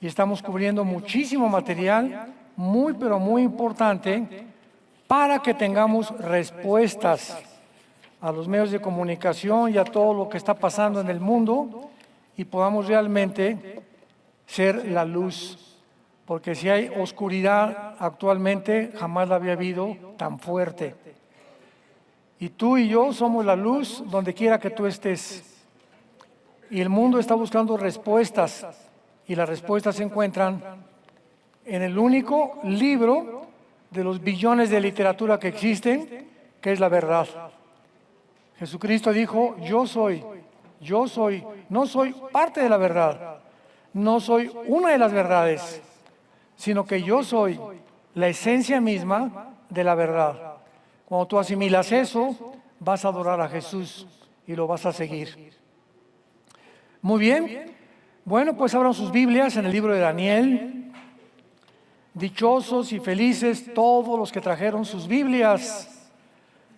y estamos cubriendo muchísimo material, muy pero muy importante, para que tengamos respuestas a los medios de comunicación y a todo lo que está pasando en el mundo y podamos realmente ser la luz. Porque si hay oscuridad actualmente, jamás la había habido tan fuerte. Y tú y yo somos la luz donde quiera que tú estés. Y el mundo está buscando respuestas, y las respuestas se encuentran en el único libro de los billones de literatura que existen, que es la verdad. Jesucristo dijo, yo soy, no soy parte de la verdad, no soy una de las verdades, sino que yo soy la esencia misma de la verdad. Cuando tú asimilas eso, vas a adorar a Jesús y lo vas a seguir. Muy bien, bueno, pues abran sus Biblias en el libro de Daniel. Dichosos y felices todos los que trajeron sus Biblias,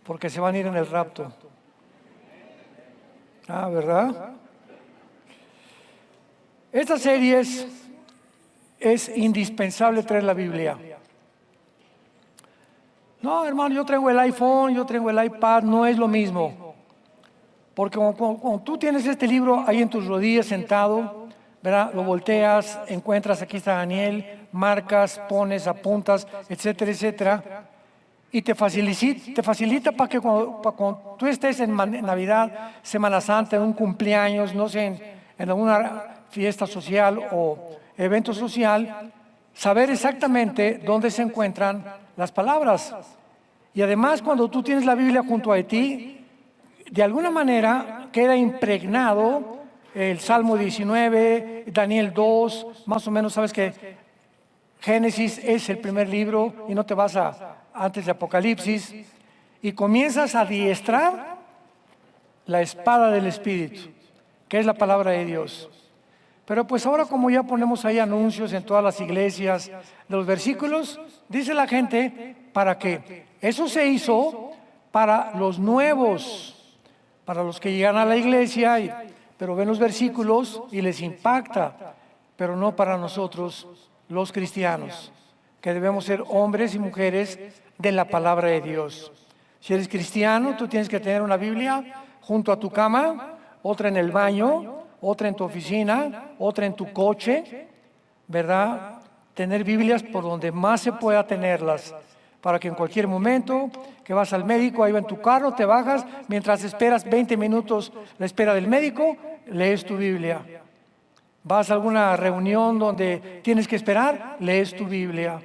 porque se van a ir en el rapto. ¿Verdad? Esta serie es indispensable traer la Biblia. No, hermano, yo traigo el iPhone, yo traigo el iPad, no es lo mismo. Porque cuando tú tienes este libro ahí en tus rodillas sentado, ¿verdad? Lo volteas, encuentras, aquí está Daniel, marcas, pones, apuntas, etcétera, etcétera. Y te facilita para que cuando tú estés en Navidad, Semana Santa, en un cumpleaños, no sé, en alguna fiesta social o evento social, saber exactamente dónde se encuentran las palabras. Y además, cuando tú tienes la Biblia junto a ti, de alguna manera queda impregnado el Salmo 19, Daniel 2, más o menos sabes que Génesis es el primer libro y no te vas antes de Apocalipsis, y comienzas a adiestrar la espada del Espíritu, que es la palabra de Dios. Pero pues ahora, como ya ponemos ahí anuncios en todas las iglesias de los versículos, dice la gente, ¿para qué? Eso se hizo para los nuevos, para los que llegan a la iglesia, pero ven los versículos y les impacta, pero no para nosotros los cristianos, que debemos ser hombres y mujeres de la palabra de Dios. Si eres cristiano, tú tienes que tener una Biblia junto a tu cama, otra en el baño, otra en tu oficina, otra en tu coche, ¿verdad? Tener Biblias por donde más se pueda tenerlas, para que en cualquier momento que vas al médico, ahí va en tu carro, te bajas, mientras esperas 20 minutos la espera del médico, lees tu Biblia. Vas a alguna reunión donde tienes que esperar, lees tu Biblia.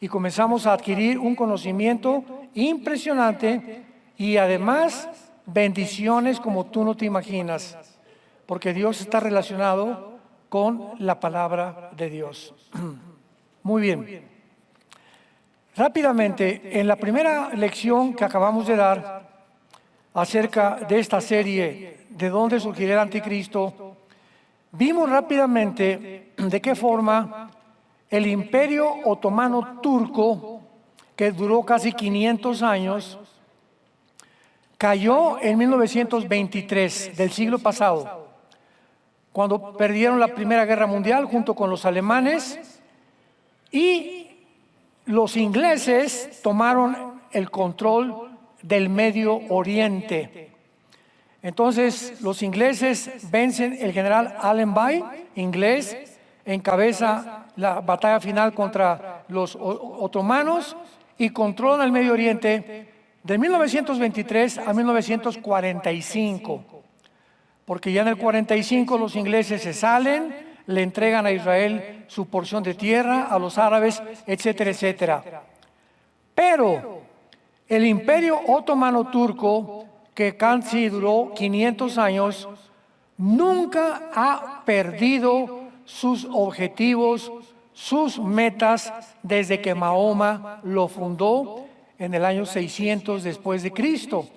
Y comenzamos a adquirir un conocimiento impresionante y además bendiciones como tú no te imaginas, porque Dios está relacionado con la palabra de Dios. Muy bien. Rápidamente, en la primera lección que acabamos de dar acerca de esta serie, de dónde surgirá el anticristo, vimos rápidamente de qué forma el Imperio Otomano Turco, que duró casi 500 años, cayó en 1923 del siglo pasado, cuando perdieron la Primera Guerra Mundial junto con los alemanes, y los ingleses tomaron el control del Medio Oriente. Entonces, los ingleses vencen, el general Allenby, inglés, encabeza la batalla final contra los otomanos y controlan el Medio Oriente de 1923 a 1945. Porque ya en el 45 los ingleses se salen, le entregan a Israel su porción de tierra, a los árabes, etcétera, etcétera. Pero el Imperio Otomano Turco, que casi duró 500 años, nunca ha perdido sus objetivos, sus metas, desde que Mahoma lo fundó en el año 600 después de Cristo.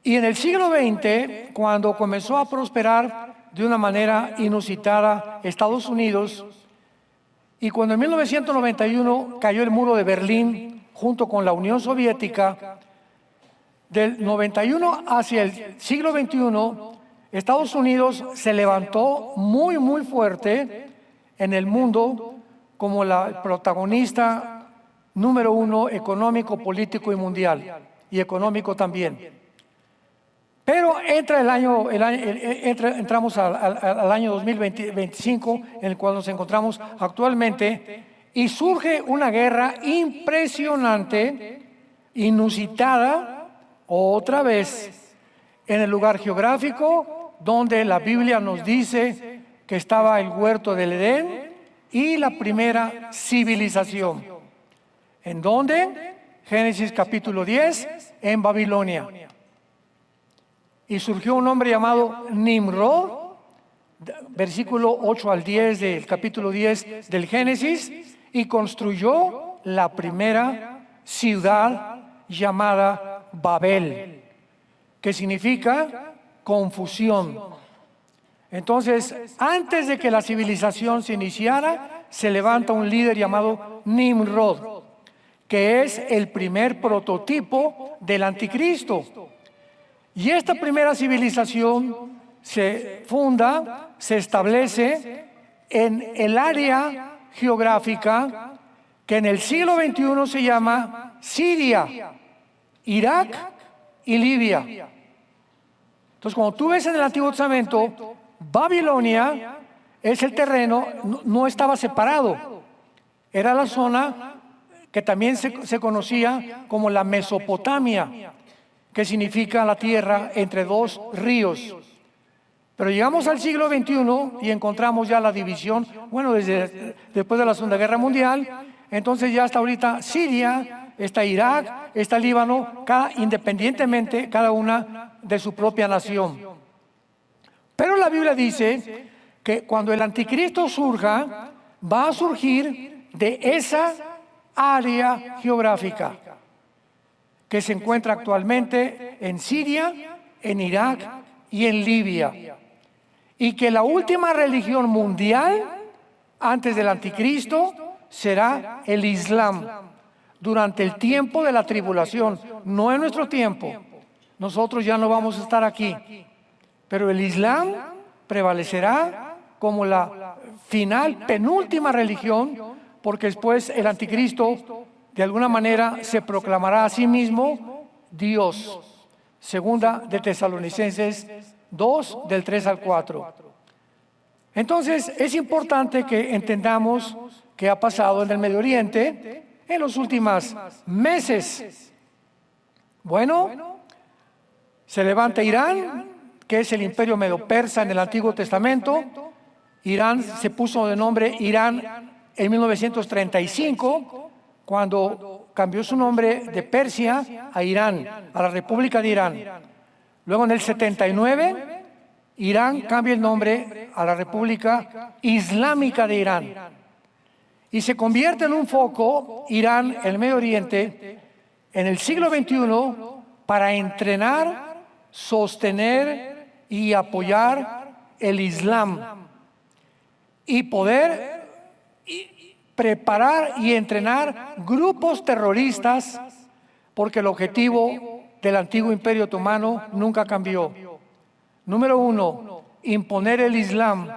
Y en el siglo XX, cuando comenzó a prosperar de una manera inusitada Estados Unidos, y cuando en 1991 cayó el muro de Berlín junto con la Unión Soviética, del 91 hacia el siglo XXI, Estados Unidos se levantó muy, muy fuerte en el mundo como la protagonista número uno económico, político y mundial, y económico también. Pero entramos al año 2025, en el cual nos encontramos actualmente, y surge una guerra impresionante, inusitada, otra vez, en el lugar geográfico donde la Biblia nos dice que estaba el huerto del Edén y la primera civilización. ¿En dónde? Génesis capítulo 10, en Babilonia. Y surgió un hombre llamado Nimrod, versículo 8 al 10 del capítulo 10 del Génesis, y construyó la primera ciudad llamada Babel, que significa confusión. Entonces, antes de que la civilización se iniciara, se levanta un líder llamado Nimrod, que es el primer prototipo del anticristo. Y esta primera civilización se funda, se establece en el área geográfica que en el siglo XXI se llama Siria, Irak y Libia. Entonces, cuando tú ves en el Antiguo Testamento, Babilonia es el terreno, no estaba separado. Era la zona que también se conocía como la Mesopotamia, que significa la tierra entre dos ríos. Pero llegamos al siglo XXI y encontramos ya la división, bueno, después de la Segunda Guerra Mundial, entonces ya hasta ahorita Siria, está Irak, está Líbano, independientemente cada una de su propia nación. Pero la Biblia dice que cuando el anticristo surja, va a surgir de esa área geográfica que se encuentra actualmente en Siria, en Irak y en Libia. Y que la última religión mundial, antes del anticristo, será el Islam, durante el tiempo de la tribulación, no en nuestro tiempo. Nosotros ya no vamos a estar aquí, pero el Islam prevalecerá como la final, penúltima religión, porque después el anticristo de alguna manera se proclamará a sí mismo Dios. Segunda de Tesalonicenses 2, del 3 al 4. Entonces, es importante que entendamos qué ha pasado en el Medio Oriente en los últimos meses. Bueno, se levanta Irán, que es el imperio medo-persa en el Antiguo Testamento. Irán se puso de nombre Irán en 1935, cuando cambió su nombre de Persia a Irán, a la República de Irán. Luego en el 79, Irán cambia el nombre a la República Islámica de Irán. Y se convierte en un foco, Irán, el Medio Oriente, en el siglo XXI, para entrenar, sostener y apoyar el Islam. Y poder preparar y entrenar grupos terroristas, porque el objetivo del antiguo imperio otomano nunca cambió. Número 1, imponer el Islam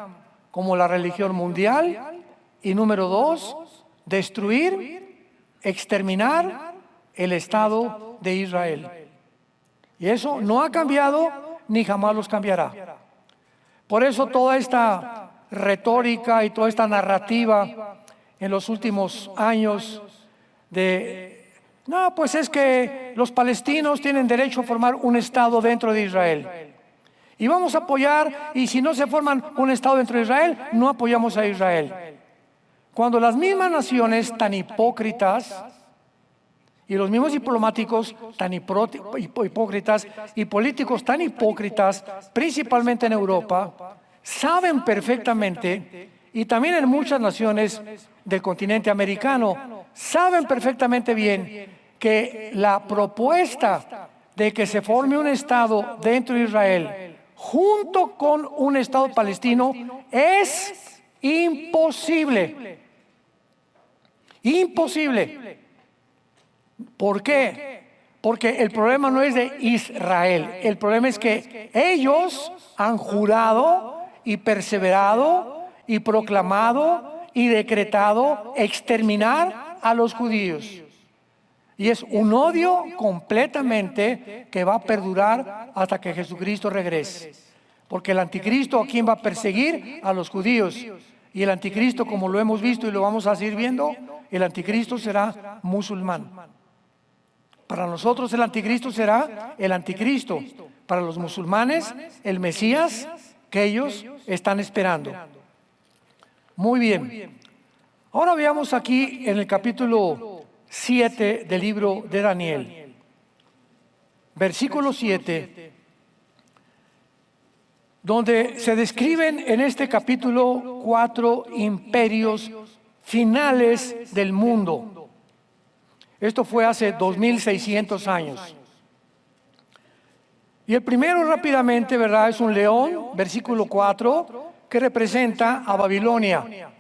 como la religión mundial. Y número 2, destruir, exterminar el Estado de Israel. Y eso no ha cambiado ni jamás los cambiará. Por eso toda esta retórica y toda esta narrativa en los últimos años no, pues es que los palestinos tienen derecho a formar un Estado dentro de Israel. Y vamos a apoyar, y si no se forman un Estado dentro de Israel, no apoyamos a Israel. Cuando las mismas naciones tan hipócritas y los mismos diplomáticos tan hipócritas y políticos tan hipócritas, principalmente en Europa, saben perfectamente, y también en muchas naciones del continente americano, saben perfectamente bien que la propuesta de que se forme un Estado dentro de Israel junto con un Estado palestino es imposible. Imposible. ¿Por qué? Porque el problema no es de Israel. El problema es que ellos han jurado y perseverado y proclamado y decretado exterminar a los judíos. Y es un odio completamente que va a perdurar hasta que Jesucristo regrese. Porque el anticristo, ¿a quién va a perseguir? A los judíos. Y el anticristo, como lo hemos visto y lo vamos a seguir viendo, el anticristo será musulmán. Para nosotros el anticristo será el anticristo. Para los musulmanes, el Mesías que ellos están esperando. Muy bien. Ahora veamos aquí en el capítulo 7 del libro de Daniel. Versículo 7. Donde se describen en este capítulo 4 imperios finales del mundo. Esto fue hace 2600 años. Y el primero rápidamente, ¿verdad? Es un león, versículo 4, que representa a Babilonia.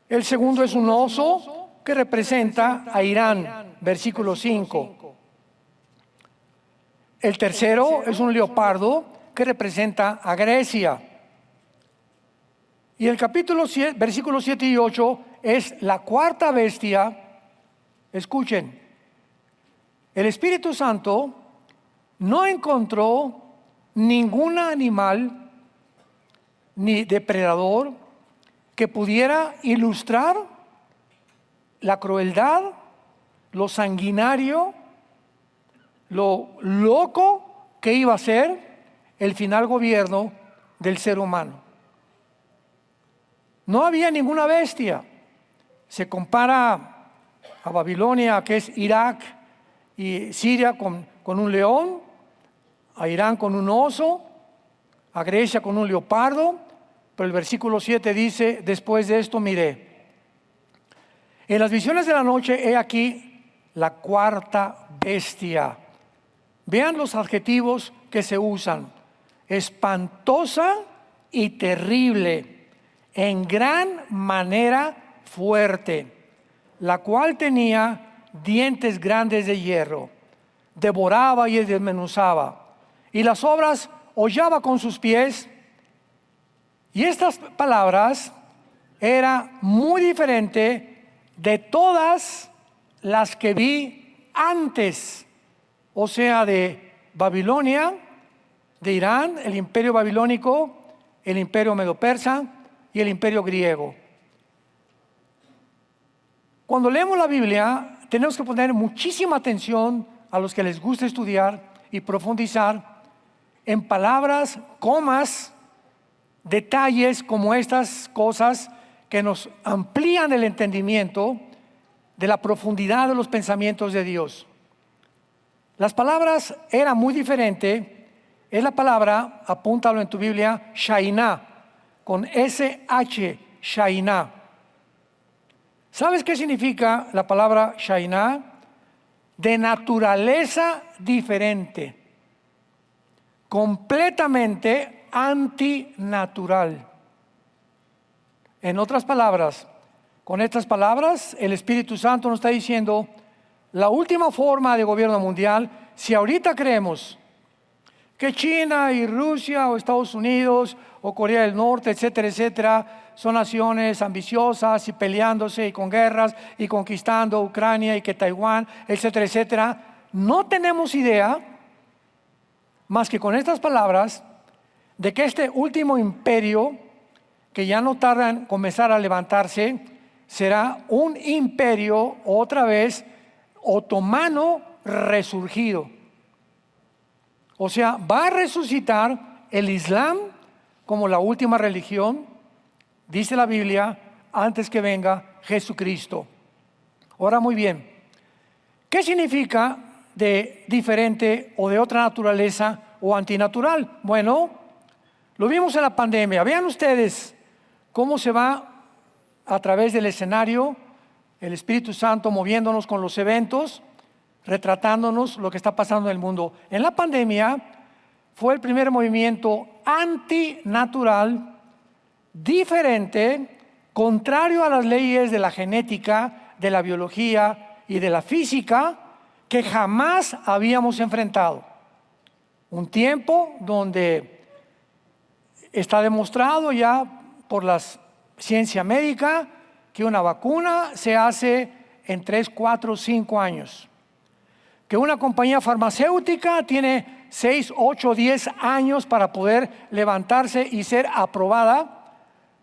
El segundo es un oso, que representa a Irán, versículo 5. El tercero es un leopardo, que representa a Grecia. Y el capítulo 7, versículos 7 y 8 es la cuarta bestia. Escuchen, el Espíritu Santo no encontró ningún animal ni depredador que pudiera ilustrar la crueldad, lo sanguinario, lo loco que iba a ser el final gobierno del ser humano. No había ninguna bestia. Se compara a Babilonia, que es Irak, y Siria con un león, a Irán con un oso, a Grecia con un leopardo, pero el versículo 7 dice, después de esto miré. En las visiones de la noche, he aquí la cuarta bestia. Vean los adjetivos que se usan. Espantosa y terrible, en gran manera fuerte, la cual tenía dientes grandes de hierro, devoraba y desmenuzaba, y las obras hollaba con sus pies. Y estas palabras era muy diferente de todas las que vi antes, o sea, de Babilonia, de Irán, el imperio babilónico, el imperio medo-persa y el imperio griego. Cuando leemos la Biblia, tenemos que poner muchísima atención a los que les gusta estudiar y profundizar en palabras, comas, detalles como estas cosas que nos amplían el entendimiento de la profundidad de los pensamientos de Dios. Las palabras eran muy diferentes. Es la palabra, apúntalo en tu Biblia, Shainá, con SH, Shainá. ¿Sabes qué significa la palabra Shainá? De naturaleza diferente, completamente antinatural. En otras palabras, con estas palabras, el Espíritu Santo nos está diciendo, la última forma de gobierno mundial, si ahorita creemos que China y Rusia o Estados Unidos o Corea del Norte, etcétera, etcétera, son naciones ambiciosas y peleándose y con guerras y conquistando Ucrania y que Taiwán, etcétera, etcétera, no tenemos idea más que con estas palabras de que este último imperio, que ya no tarda en comenzar a levantarse, será un imperio otra vez otomano resurgido. O sea, va a resucitar el Islam como la última religión, dice la Biblia, antes que venga Jesucristo. Ahora muy bien, ¿qué significa de diferente o de otra naturaleza o antinatural? Bueno, lo vimos en la pandemia. Vean ustedes cómo se va a través del escenario el Espíritu Santo moviéndonos con los eventos, retratándonos lo que está pasando en el mundo. En la pandemia fue el primer movimiento antinatural, diferente, contrario a las leyes de la genética, de la biología y de la física, que jamás habíamos enfrentado. Un tiempo donde está demostrado ya por la ciencia médica que una vacuna se hace en 3, 4, 5 años. Que una compañía farmacéutica tiene 6, 8, 10 años para poder levantarse y ser aprobada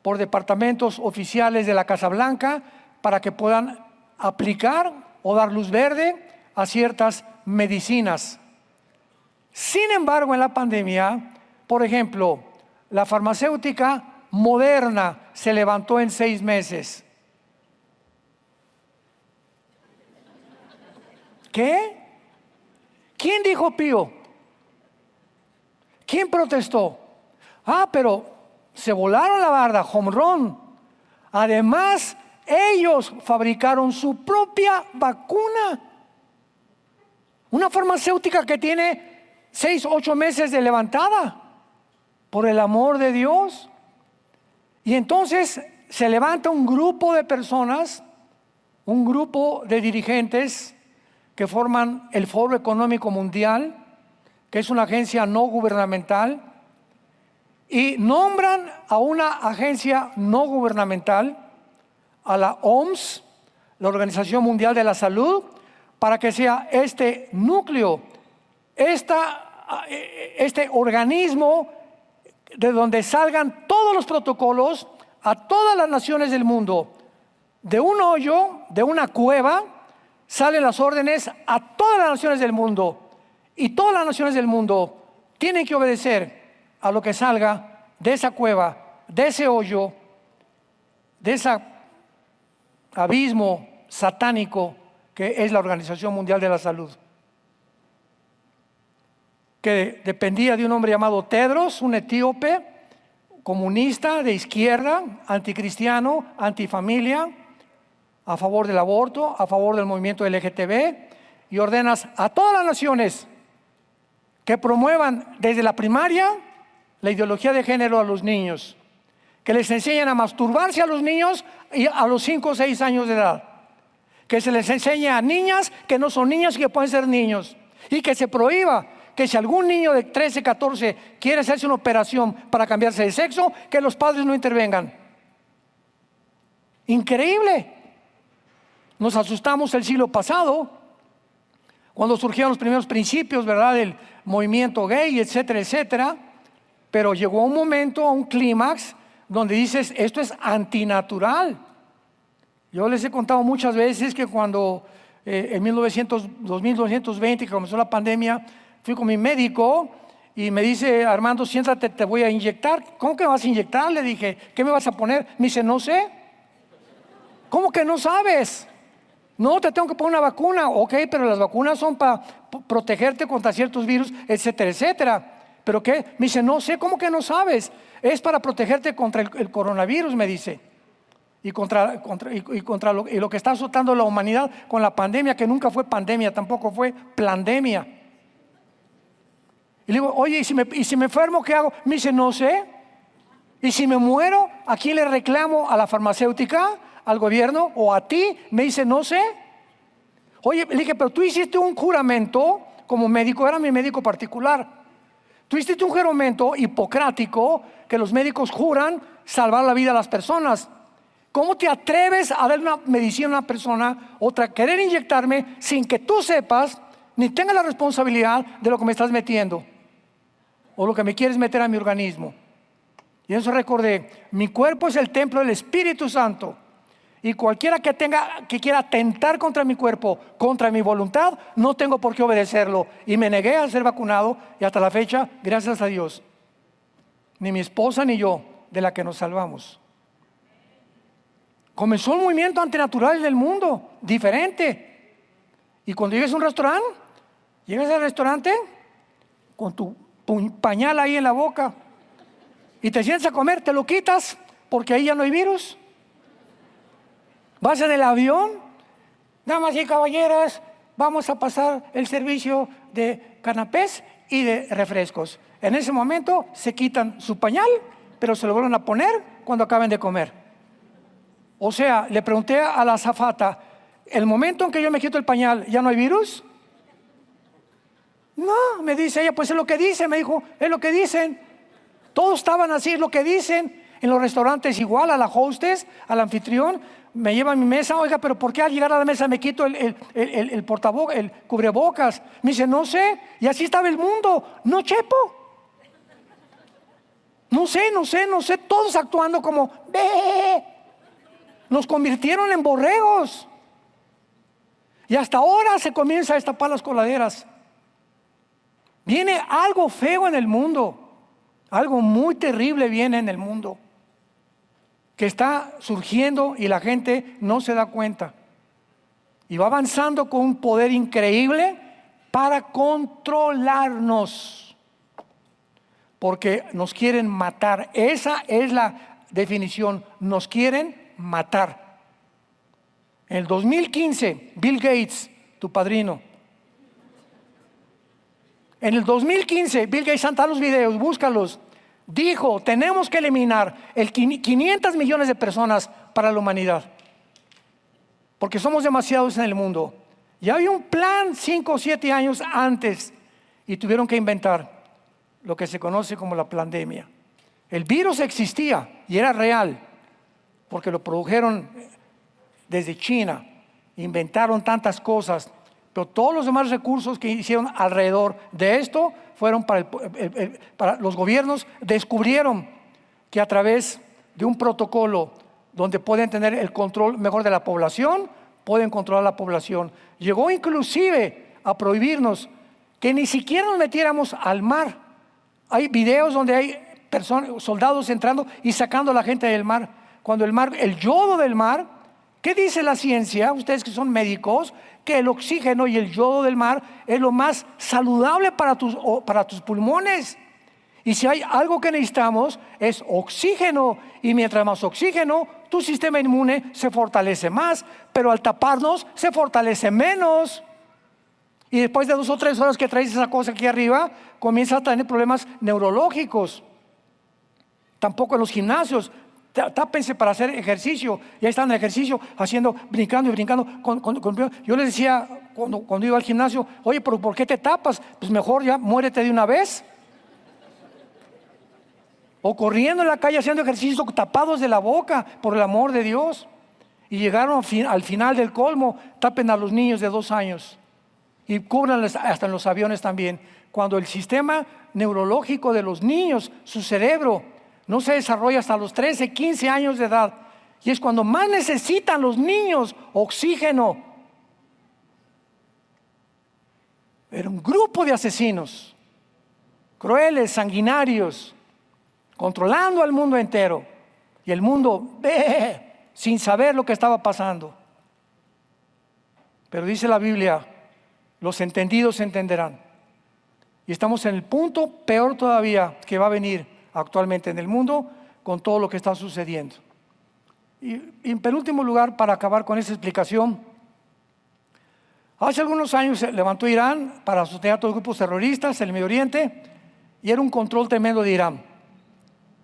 por departamentos oficiales de la Casa Blanca para que puedan aplicar o dar luz verde a ciertas medicinas. Sin embargo, en la pandemia, por ejemplo, la farmacéutica Moderna se levantó en 6 meses. ¿Qué? ¿Quién dijo pío? ¿Quién protestó? Pero se volaron la barda, home run. Además, ellos fabricaron su propia vacuna. Una farmacéutica que tiene 6, 8 meses de levantada, por el amor de Dios. Y entonces se levanta un grupo de personas, un grupo de dirigentes que forman el Foro Económico Mundial, que es una agencia no gubernamental, y nombran a una agencia no gubernamental, a la OMS, la Organización Mundial de la Salud, para que sea este núcleo, este organismo de donde salgan todos los protocolos a todas las naciones del mundo. De un hoyo, de una cueva, salen las órdenes a todas las naciones del mundo. Y todas las naciones del mundo tienen que obedecer a lo que salga de esa cueva, de ese hoyo, de ese abismo satánico que es la Organización Mundial de la Salud, que dependía de un hombre llamado Tedros, un etíope, comunista, de izquierda, anticristiano, antifamilia, a favor del aborto, a favor del movimiento LGTB, y ordenas a todas las naciones que promuevan desde la primaria la ideología de género a los niños, que les enseñen a masturbarse a los niños y a los 5 o 6 años de edad, que se les enseñe a niñas que no son niñas y que pueden ser niños, y que se prohíba que si algún niño de 13, 14 quiere hacerse una operación para cambiarse de sexo, que los padres no intervengan. Increíble. Nos asustamos el siglo pasado cuando surgieron los primeros principios, ¿verdad?, del movimiento gay, etcétera, etcétera. Pero llegó un momento, un clímax, donde dices, esto es antinatural. Yo les he contado muchas veces que cuando en 1920, que comenzó la pandemia, fui con mi médico y me dice, Armando, siéntate, te voy a inyectar. ¿Cómo que me vas a inyectar? Le dije, ¿qué me vas a poner? Me dice, no sé. ¿Cómo que no sabes? No, te tengo que poner una vacuna. Ok, pero las vacunas son para protegerte contra ciertos virus, etcétera, etcétera. ¿Pero qué? Me dice, no sé. ¿Cómo que no sabes? Es para protegerte contra el coronavirus, me dice. Y contra lo que está azotando la humanidad con la pandemia, que nunca fue pandemia, tampoco fue plandemia. Y le digo, oye, ¿y si me enfermo, qué hago? Me dice, no sé. ¿Y si me muero, a quién le reclamo? ¿A la farmacéutica? ¿Al gobierno? ¿O a ti? Me dice, no sé. Oye, le dije, pero tú hiciste un juramento como médico, era mi médico particular. Tú hiciste un juramento hipocrático que los médicos juran salvar la vida a las personas. ¿Cómo te atreves a dar una medicina a una persona, otra, querer inyectarme sin que tú sepas ni tengas la responsabilidad de lo que me estás metiendo o lo que me quieres meter a mi organismo? Y eso recordé, mi cuerpo es el templo del Espíritu Santo. Y cualquiera que quiera atentar contra mi cuerpo, contra mi voluntad, no tengo por qué obedecerlo. Y me negué a ser vacunado y hasta la fecha, gracias a Dios, ni mi esposa ni yo, de la que nos salvamos. Comenzó un movimiento antinatural del mundo, diferente. Y cuando llegas a un restaurante, llegas al restaurante con tu pañal ahí en la boca y te sientas a comer, te lo quitas porque ahí ya no hay virus. Vas en el avión, damas y caballeros, vamos a pasar el servicio de canapés y de refrescos. En ese momento se quitan su pañal, pero se lo vuelven a poner cuando acaben de comer. O sea, le pregunté a la azafata, ¿el momento en que yo me quito el pañal ya no hay virus? No, me dice ella, pues es lo que dicen, me dijo, es lo que dicen. Todos estaban así, es lo que dicen. En los restaurantes igual, a la hostess, al anfitrión, me lleva a mi mesa, oiga, pero ¿por qué al llegar a la mesa me quito el cubrebocas? Me dice, no sé, y así estaba el mundo, no, Chepo. No sé, todos actuando como, ¡bé! Nos convirtieron en borregos. Y hasta ahora se comienza a destapar las coladeras. Viene algo feo en el mundo, algo muy terrible viene en el mundo, que está surgiendo y la gente no se da cuenta. Y va avanzando con un poder increíble para controlarnos. Porque nos quieren matar. Esa es la definición. Nos quieren matar. En el 2015, Bill Gates, tu padrino. En el 2015, Bill Gates, están los videos, búscalos. Dijo, tenemos que eliminar 500 millones de personas para la humanidad. Porque somos demasiados en el mundo. Ya había un plan 5 o 7 años antes y tuvieron que inventar lo que se conoce como la pandemia. El virus existía y era real porque lo produjeron desde China. Inventaron tantas cosas, pero todos los demás recursos que hicieron alrededor de esto fueron para los gobiernos. Descubrieron que a través de un protocolo donde pueden tener el control mejor de la población, pueden controlar la población. Llegó inclusive a prohibirnos que ni siquiera nos metiéramos al mar. Hay videos donde hay soldados entrando y sacando a la gente del mar. Cuando el yodo del mar, ¿qué dice la ciencia? Ustedes que son médicos, que el oxígeno y el yodo del mar es lo más saludable para tus pulmones. Y si hay algo que necesitamos es oxígeno, y mientras más oxígeno, tu sistema inmune se fortalece más, pero al taparnos se fortalece menos. Y después de 2 o 3 horas que traes esa cosa aquí arriba, comienzas a tener problemas neurológicos. Tampoco en los gimnasios. Tápense para hacer ejercicio. Ya están en ejercicio, brincando y brincando. Yo les decía cuando iba al gimnasio, oye, pero ¿por qué te tapas? Pues mejor ya muérete de una vez. O corriendo en la calle haciendo ejercicio tapados de la boca, por el amor de Dios. Y llegaron al final del colmo, tapen a los niños de 2 años. Y cúbranles hasta en los aviones también. Cuando el sistema neurológico de los niños, su cerebro, no se desarrolla hasta los 13, 15 años de edad. Y es cuando más necesitan los niños oxígeno. Era un grupo de asesinos, crueles, sanguinarios, controlando al mundo entero. Y el mundo sin saber lo que estaba pasando. Pero dice la Biblia, los entendidos entenderán. Y estamos en el punto peor todavía que va a venir actualmente en el mundo con todo lo que está sucediendo. Y en penúltimo lugar, para acabar con esa explicación, hace algunos años se levantó Irán para sostener a todos los grupos terroristas en el Medio Oriente y era un control tremendo de Irán.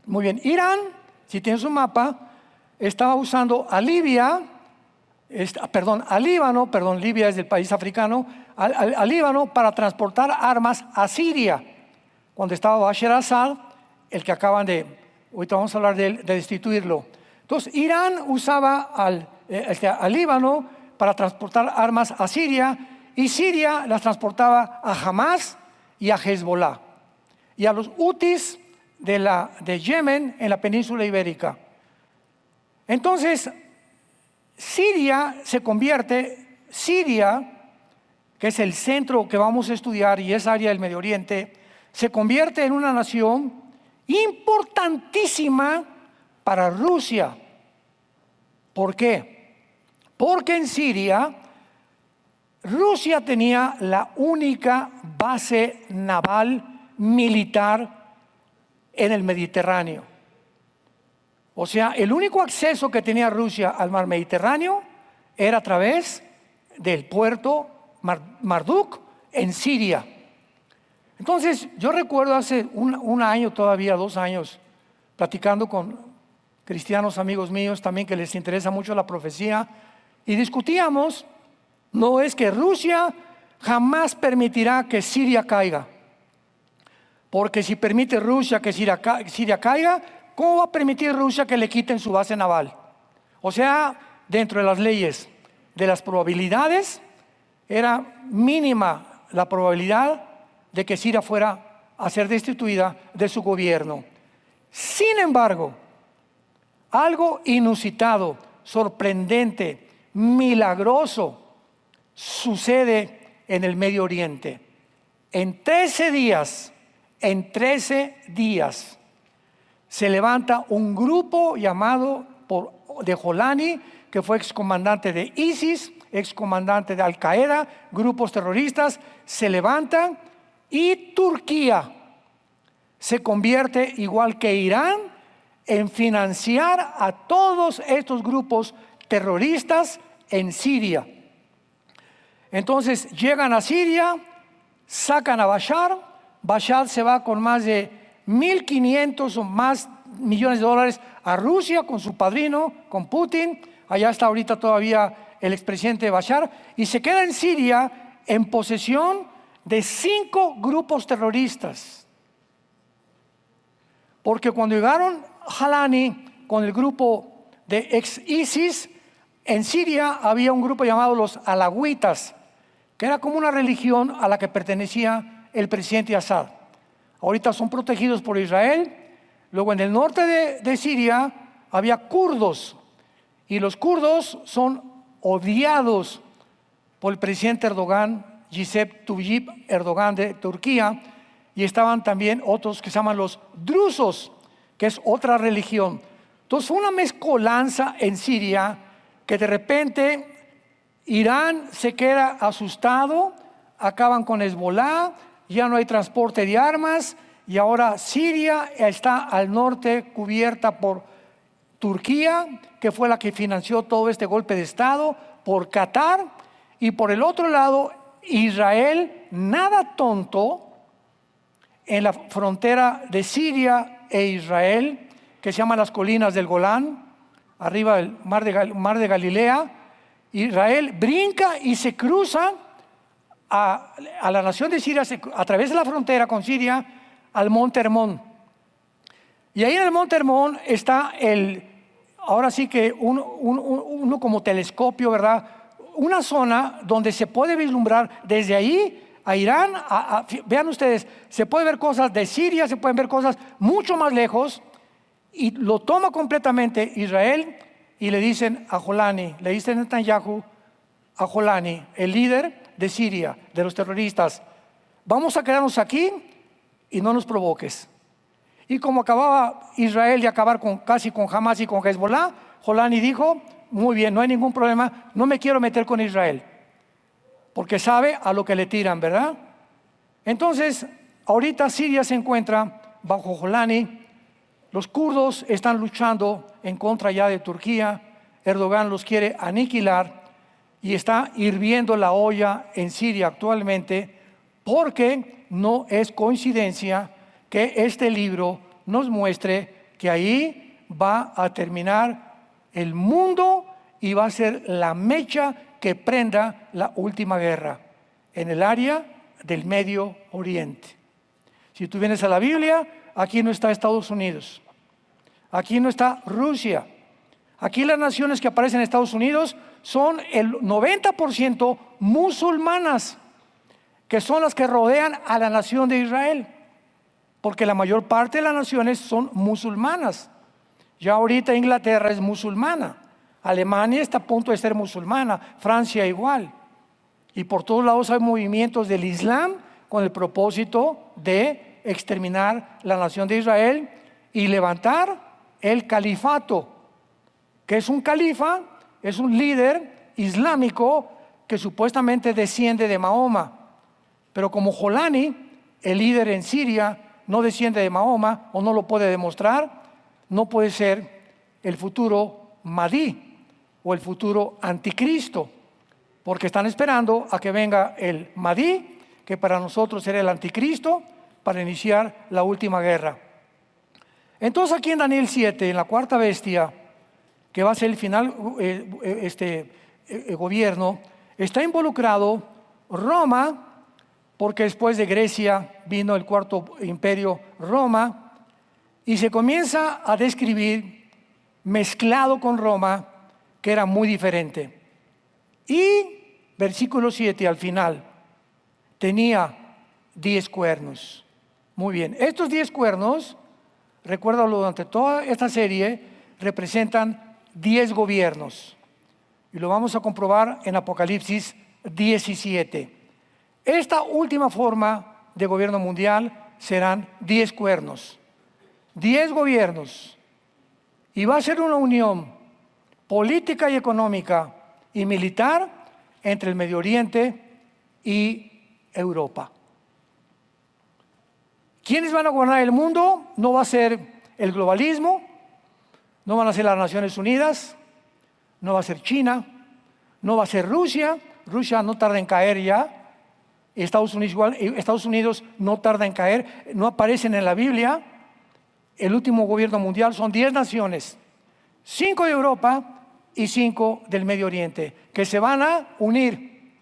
Muy bien, Irán, si tienes un mapa, estaba usando a Libia, Libia es del país africano, a Líbano para transportar armas a Siria, cuando estaba Bashar al-Assad, el que ahorita vamos a hablar de él, de destituirlo. Entonces, Irán usaba al Líbano para transportar armas a Siria, y Siria las transportaba a Hamas y a Hezbollah, y a los Hutis de Yemen en la península ibérica. Entonces, Siria, que es el centro que vamos a estudiar y es área del Medio Oriente, se convierte en una nación importantísima para Rusia. ¿Por qué? Porque en Siria, Rusia tenía la única base naval militar en el Mediterráneo. O sea, el único acceso que tenía Rusia al mar Mediterráneo era a través del puerto Marduk en Siria. Entonces, yo recuerdo hace un año todavía, 2 años, platicando con cristianos amigos míos también que les interesa mucho la profecía, y discutíamos, no es que Rusia jamás permitirá que Siria caiga. Porque si permite Rusia que Siria caiga, ¿cómo va a permitir Rusia que le quiten su base naval? O sea, dentro de las leyes de las probabilidades, era mínima la probabilidad de que Siria fuera a ser destituida de su gobierno. Sin embargo, algo inusitado, sorprendente, milagroso sucede en el Medio Oriente. En 13 días se levanta un grupo llamado de Jolani, que fue excomandante de ISIS, excomandante de Al Qaeda, grupos terroristas, se levantan y Turquía se convierte, igual que Irán, en financiar a todos estos grupos terroristas en Siria. Entonces llegan a Siria, sacan a Bashar. Bashar se va con más de 1.500 o más millones de dólares a Rusia con su padrino, con Putin. Allá está ahorita todavía el expresidente Bashar, y se queda en Siria en posesión de 5 grupos terroristas. Porque cuando llegaron Jalani con el grupo de ex-ISIS, en Siria había un grupo llamado los alawitas, que era como una religión a la que pertenecía el presidente Assad. Ahorita son protegidos por Israel. Luego en el norte de Siria había kurdos, y los kurdos son odiados por el presidente Erdogan, Recep Tayyip Erdogan de Turquía, y estaban también otros que se llaman los drusos, que es otra religión. Entonces fue una mezcolanza en Siria que de repente Irán se queda asustado, acaban con Hezbolá, ya no hay transporte de armas, y ahora Siria está al norte cubierta por Turquía, que fue la que financió todo este golpe de Estado, por Qatar, y por el otro lado Israel, nada tonto, en la frontera de Siria e Israel, que se llaman las colinas del Golán, arriba del mar de Galilea. Israel brinca y se cruza a la nación de Siria, a través de la frontera con Siria, al monte Hermón. Y ahí en el monte Hermón está ahora sí que uno como telescopio, ¿verdad? Una zona donde se puede vislumbrar desde ahí a Irán. Vean ustedes, se puede ver cosas de Siria, se pueden ver cosas mucho más lejos, y lo toma completamente Israel. Y le dicen a Jolani, le dicen a Netanyahu, a Jolani, el líder de Siria, de los terroristas: vamos a quedarnos aquí y no nos provoques. Y como acababa Israel de acabar casi con Hamas y con Hezbollah, Jolani dijo: muy bien, no hay ningún problema, no me quiero meter con Israel, porque sabe a lo que le tiran, ¿verdad? Entonces, ahorita Siria se encuentra bajo Jolani. Los kurdos están luchando en contra ya de Turquía. Erdogan los quiere aniquilar y está hirviendo la olla en Siria actualmente, porque no es coincidencia que este libro nos muestre que ahí va a terminar el mundo y va a ser la mecha que prenda la última guerra en el área del Medio Oriente. Si tú vienes a la Biblia, aquí no está Estados Unidos, aquí no está Rusia. Aquí las naciones que aparecen en Estados Unidos son el 90% musulmanas, que son las que rodean a la nación de Israel, porque la mayor parte de las naciones son musulmanas. Ya ahorita Inglaterra es musulmana, Alemania está a punto de ser musulmana, Francia igual. Y por todos lados hay movimientos del Islam con el propósito de exterminar la nación de Israel y levantar el califato, que es un califa, es un líder islámico que supuestamente desciende de Mahoma. Pero como Jolani, el líder en Siria, no desciende de Mahoma o no lo puede demostrar, no puede ser el futuro Mahdi o el futuro anticristo, porque están esperando a que venga el Mahdi, que para nosotros será el anticristo, para iniciar la última guerra. Entonces aquí en Daniel 7, en la cuarta bestia, que va a ser el final gobierno, está involucrado Roma, porque después de Grecia vino el cuarto imperio, Roma, y se comienza a describir mezclado con Roma, que era muy diferente. Y versículo 7 al final, tenía 10 cuernos. Muy bien, estos 10 cuernos, recuérdalo durante toda esta serie, representan 10 gobiernos. Y lo vamos a comprobar en Apocalipsis 17. Esta última forma de gobierno mundial serán 10 cuernos, 10 gobiernos. Y va a ser una unión política y económica y militar entre el Medio Oriente y Europa. ¿Quiénes van a gobernar el mundo? No va a ser el globalismo, no van a ser las Naciones Unidas, no va a ser China, no va a ser Rusia. Rusia no tarda en caer ya. Estados Unidos no tarda en caer, no aparecen en la Biblia. El último gobierno mundial son 10 naciones, 5 de Europa y 5 del Medio Oriente, que se van a unir,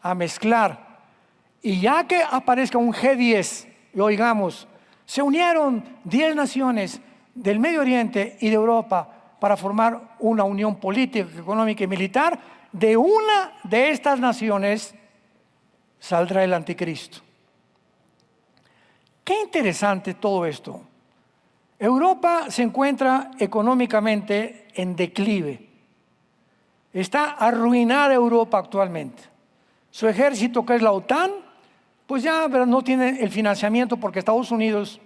a mezclar. Y ya que aparezca un G10, y oigamos, se unieron 10 naciones del Medio Oriente y de Europa para formar una unión política, económica y militar. De una de estas naciones saldrá el anticristo. Qué interesante todo esto. Europa se encuentra económicamente en declive. Está arruinada Europa actualmente. Su ejército, que es la OTAN, pues ya no tiene el financiamiento, porque Estados Unidos,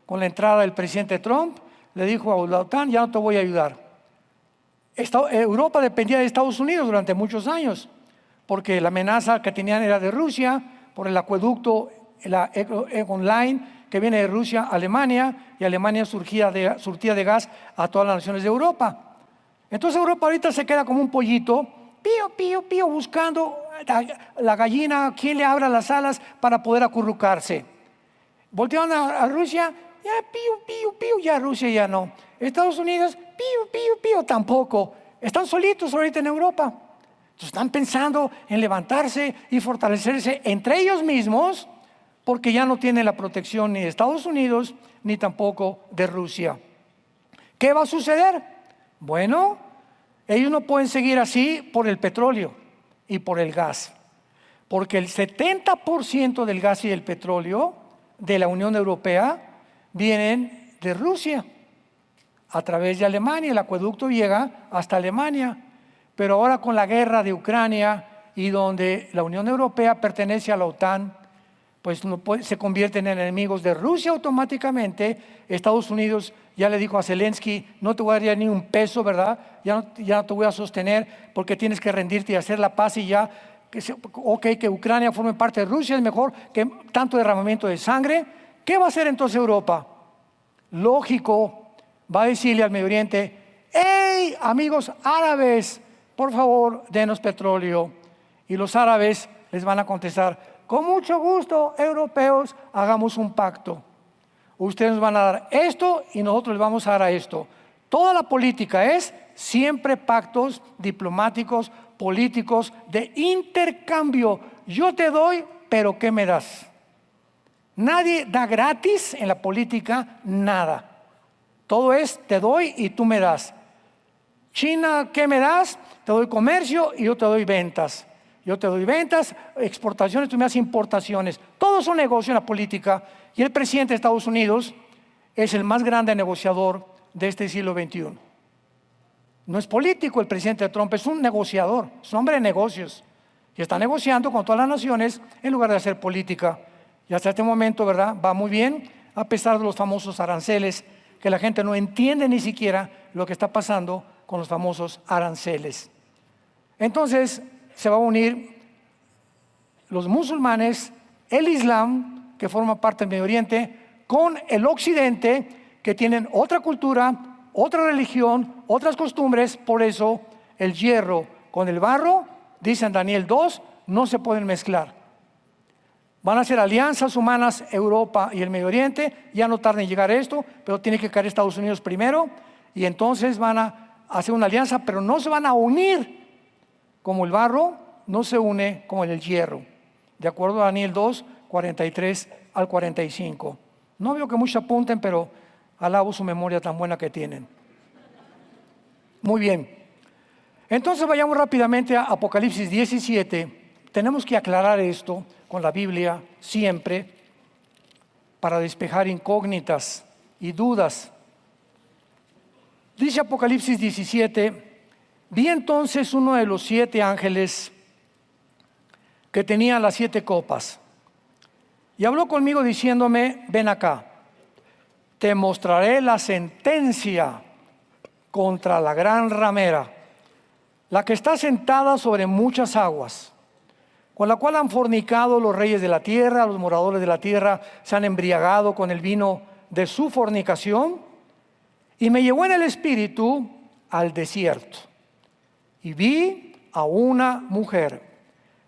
con la entrada del presidente Trump, le dijo a la OTAN: ya no te voy a ayudar. Europa dependía de Estados Unidos durante muchos años, porque la amenaza que tenían era de Rusia, por el acueducto Egon Line, que viene de Rusia a Alemania, y Alemania surtía de gas a todas las naciones de Europa. Entonces Europa ahorita se queda como un pollito, pío, pío, pío, buscando la gallina, quien le abra las alas para poder acurrucarse. Voltearon a Rusia, ya pío, pío, pío, ya Rusia ya no. Estados Unidos, pío, pío, pío, tampoco. Están solitos ahorita en Europa. Entonces están pensando en levantarse y fortalecerse entre ellos mismos, porque ya no tienen la protección ni de Estados Unidos ni tampoco de Rusia. ¿Qué va a suceder? Bueno, ellos no pueden seguir así por el petróleo y por el gas, porque el 70% del gas y del petróleo de la Unión Europea vienen de Rusia a través de Alemania. El acueducto llega hasta Alemania, pero ahora con la guerra de Ucrania y donde la Unión Europea pertenece a la OTAN, pues se convierten en enemigos de Rusia automáticamente. Estados Unidos ya le dijo a Zelensky: no te voy a dar ni un peso, ¿verdad? Ya no te voy a sostener, porque tienes que rendirte y hacer la paz, y ya, que Ucrania forme parte de Rusia es mejor que tanto derramamiento de sangre. ¿Qué va a hacer entonces Europa? Lógico, va a decirle al Medio Oriente: ¡hey, amigos árabes, por favor, denos petróleo! Y los árabes les van a contestar: con mucho gusto, europeos, hagamos un pacto. Ustedes nos van a dar esto y nosotros les vamos a dar a esto. Toda la política es siempre pactos diplomáticos, políticos, de intercambio. Yo te doy, pero ¿qué me das? Nadie da gratis en la política nada. Todo es te doy y tú me das. China, ¿qué me das? Te doy comercio y yo te doy ventas. Yo te doy ventas, exportaciones, tú me das importaciones. Todo es un negocio en la política. Y el presidente de Estados Unidos es el más grande negociador de este siglo XXI. No es político el presidente Trump, es un negociador, es un hombre de negocios. Y está negociando con todas las naciones en lugar de hacer política. Y hasta este momento, ¿verdad?, va muy bien, a pesar de los famosos aranceles, que la gente no entiende ni siquiera lo que está pasando con los famosos aranceles. Entonces se va a unir los musulmanes, el Islam, que forma parte del Medio Oriente, con el Occidente, que tienen otra cultura, otra religión, otras costumbres. Por eso el hierro con el barro, dice en Daniel 2, no se pueden mezclar. Van a hacer alianzas humanas Europa y el Medio Oriente. Ya no tarda en llegar esto, pero tiene que caer Estados Unidos primero, y entonces van a hacer una alianza, pero no se van a unir como el barro no se une como el hierro. de acuerdo a Daniel 2, 43 al 45. No veo que muchos apunten, pero alabo su memoria tan buena que tienen. Muy bien. Entonces vayamos rápidamente a Apocalipsis 17. Tenemos que aclarar esto con la Biblia siempre para despejar incógnitas y dudas. Dice Apocalipsis 17: vi entonces uno de los 7 ángeles que tenía las 7 copas, y habló conmigo diciéndome: ven acá, te mostraré la sentencia contra la gran ramera, la que está sentada sobre muchas aguas, con la cual han fornicado los reyes de la tierra. Los moradores de la tierra se han embriagado con el vino de su fornicación. Y me llevó en el espíritu al desierto, y vi a una mujer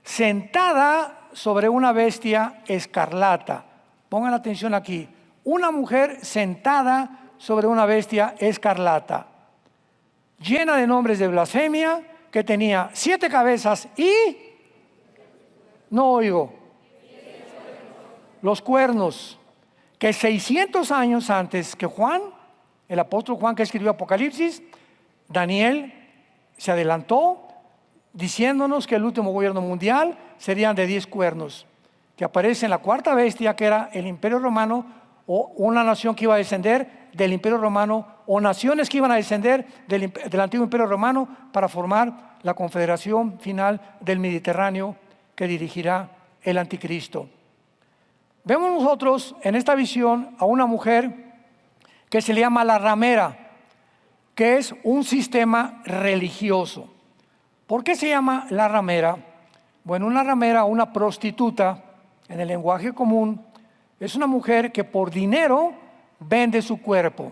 sentada sobre una bestia escarlata. Pongan atención aquí: una mujer sentada sobre una bestia escarlata, llena de nombres de blasfemia, que tenía 7 cabezas y... no oigo. Los cuernos, que 600 años antes que Juan, el apóstol Juan que escribió Apocalipsis, Daniel se adelantó diciéndonos que el último gobierno mundial serían de 10 cuernos, que aparece en la 4ª bestia, que era el Imperio Romano, o una nación que iba a descender del Imperio Romano, o naciones que iban a descender del antiguo Imperio Romano para formar la confederación final del Mediterráneo que dirigirá el anticristo. Vemos nosotros en esta visión a una mujer que se le llama la ramera, que es un sistema religioso. ¿Por qué se llama la ramera? Bueno, una ramera, una prostituta, en el lenguaje común, es una mujer que por dinero vende su cuerpo.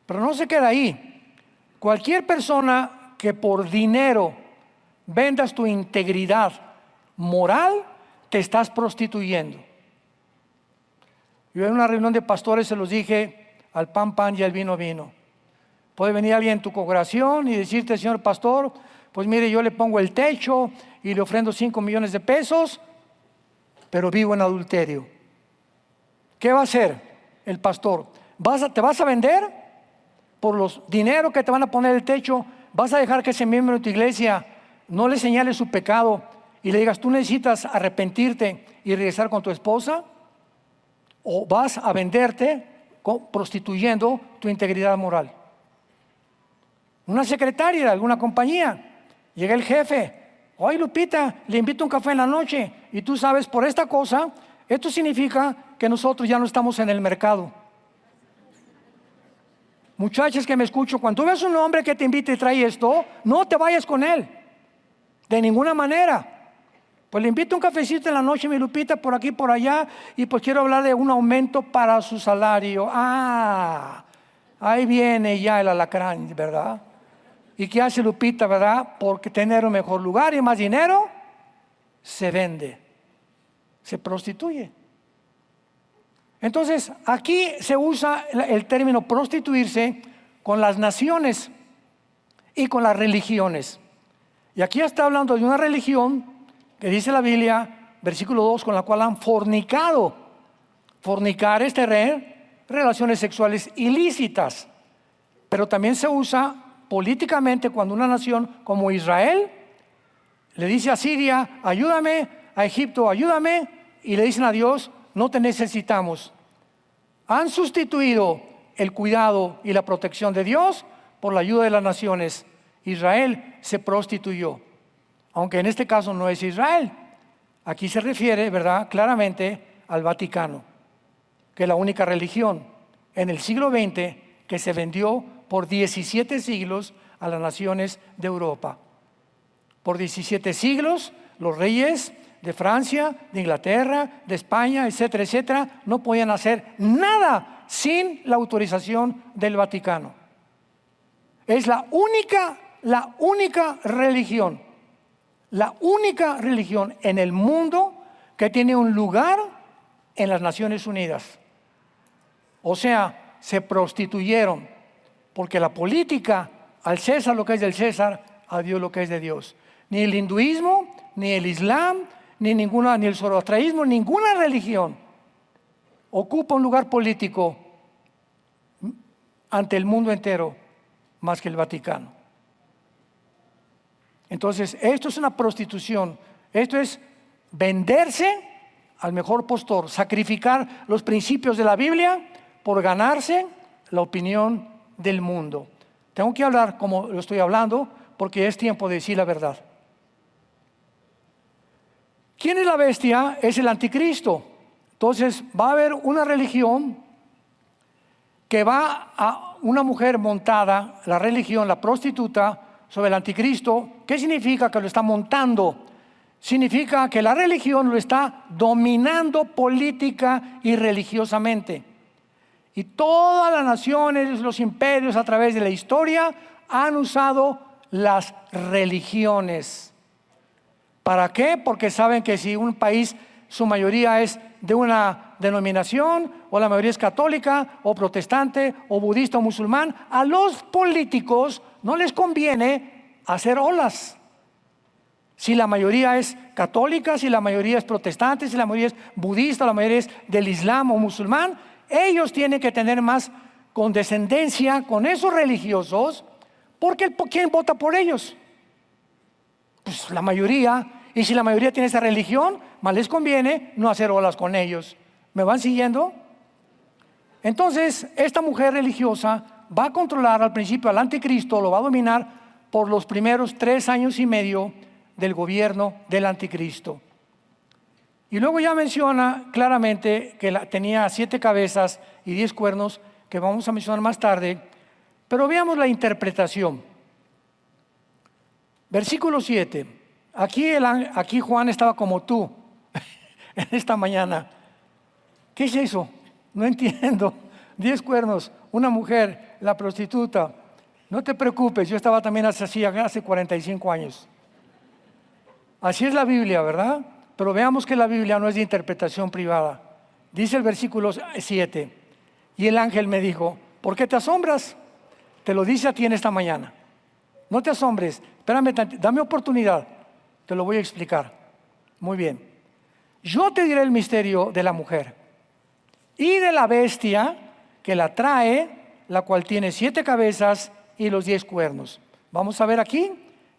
Pero no se queda ahí. Cualquier persona que por dinero vendas tu integridad moral, te estás prostituyendo. Yo en una reunión de pastores se los dije: al pan, pan y al vino, vino. Puede venir alguien en tu congregación y decirte: señor pastor, pues mire, yo le pongo el techo y le ofrendo 5 millones de pesos, pero vivo en adulterio. ¿Qué va a hacer el pastor? ¿Te vas a vender por los dinero que te van a poner el techo? ¿Vas a dejar que ese miembro de tu iglesia no le señale su pecado y le digas: tú necesitas arrepentirte y regresar con tu esposa? ¿O vas a venderte prostituyendo tu integridad moral? Una secretaria de alguna compañía, llega el jefe: oye Lupita, le invito a un café en la noche, y tú sabes, por esta cosa, esto significa que nosotros ya no estamos en el mercado. Muchachas que me escucho, cuando tú ves un hombre que te invita y trae esto, no te vayas con él, de ninguna manera. Pues le invito a un cafecito en la noche, mi Lupita, por aquí, por allá, y pues quiero hablar de un aumento para su salario. Ahí viene ya el alacrán, ¿verdad? ¿Y qué hace Lupita, verdad? Porque tener un mejor lugar y más dinero, se vende, se prostituye. Entonces, aquí se usa el término prostituirse con las naciones y con las religiones. Y aquí está hablando de una religión que dice la Biblia, versículo 2, con la cual han fornicado. Fornicar es tener relaciones sexuales ilícitas, pero también se usa políticamente cuando una nación como Israel le dice a Siria: ayúdame, a Egipto: ayúdame, y le dicen a Dios: no te necesitamos. Han sustituido el cuidado y la protección de Dios por la ayuda de las naciones. Israel se prostituyó, aunque en este caso no es Israel. Aquí se refiere, ¿verdad?, claramente al Vaticano, que es la única religión en el siglo XX que se vendió por 17 siglos a las naciones de Europa. Por 17 siglos, los reyes de Francia, de Inglaterra, de España, etcétera, etcétera, no podían hacer nada sin la autorización del Vaticano. Es la única religión en el mundo que tiene un lugar en las Naciones Unidas. O sea, se prostituyeron, porque la política, al César lo que es del César, a Dios lo que es de Dios. Ni el hinduismo, ni el islam, ni el zoroastrianismo, ninguna religión ocupa un lugar político ante el mundo entero más que el Vaticano. Entonces, esto es una prostitución, esto es venderse al mejor postor, sacrificar los principios de la Biblia por ganarse la opinión del mundo. Tengo que hablar como lo estoy hablando porque es tiempo de decir la verdad. ¿Quién es la bestia? Es el anticristo. Entonces va a haber una religión que va a una mujer montada, la religión, la prostituta, sobre el anticristo. ¿Qué significa que lo está montando? Significa que la religión lo está dominando política y religiosamente. Y todas las naciones, los imperios a través de la historia han usado las religiones. ¿Para qué? Porque saben que si un país, su mayoría es de una denominación, o la mayoría es católica, o protestante, o budista, o musulmán, a los políticos no les conviene hacer olas. Si la mayoría es católica, si la mayoría es protestante, si la mayoría es budista, la mayoría es del Islam o musulmán, ellos tienen que tener más condescendencia con esos religiosos, porque ¿quién vota por ellos? Pues la mayoría. Y si la mayoría tiene esa religión, más les conviene no hacer olas con ellos. ¿Me van siguiendo? Entonces, esta mujer religiosa va a controlar al principio al anticristo, lo va a dominar por los primeros 3 años y medio del gobierno del anticristo. Y luego ya menciona claramente que tenía 7 cabezas y 10 cuernos, que vamos a mencionar más tarde, pero veamos la interpretación. Versículo 7. Aquí Juan estaba como tú en esta mañana. ¿Qué es eso? No entiendo. 10 cuernos, una mujer, la prostituta. No te preocupes, yo estaba también así hace 45 años. Así es la Biblia, ¿verdad? Pero veamos que la Biblia no es de interpretación privada. Dice el versículo 7. Y el ángel me dijo, ¿por qué te asombras? Te lo dice a ti en esta mañana. No te asombres, espérame, dame oportunidad. Te lo voy a explicar. Muy bien. Yo te diré el misterio de la mujer y de la bestia que la trae, la cual tiene 7 cabezas y los 10 cuernos. Vamos a ver aquí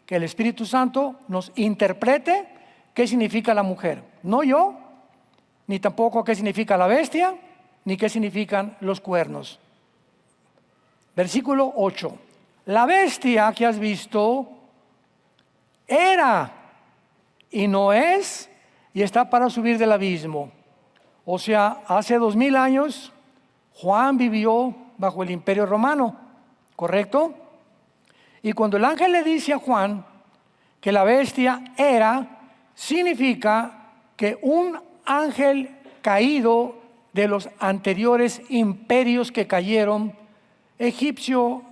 que el Espíritu Santo nos interprete qué significa la mujer. No yo, ni tampoco qué significa la bestia, ni qué significan los cuernos. Versículo 8. La bestia que has visto era y no es, y está para subir del abismo. O sea, hace 2000 años Juan vivió bajo el Imperio Romano, ¿correcto? Y cuando el ángel le dice a Juan que la bestia era, significa que un ángel caído de los anteriores imperios que cayeron, egipcio,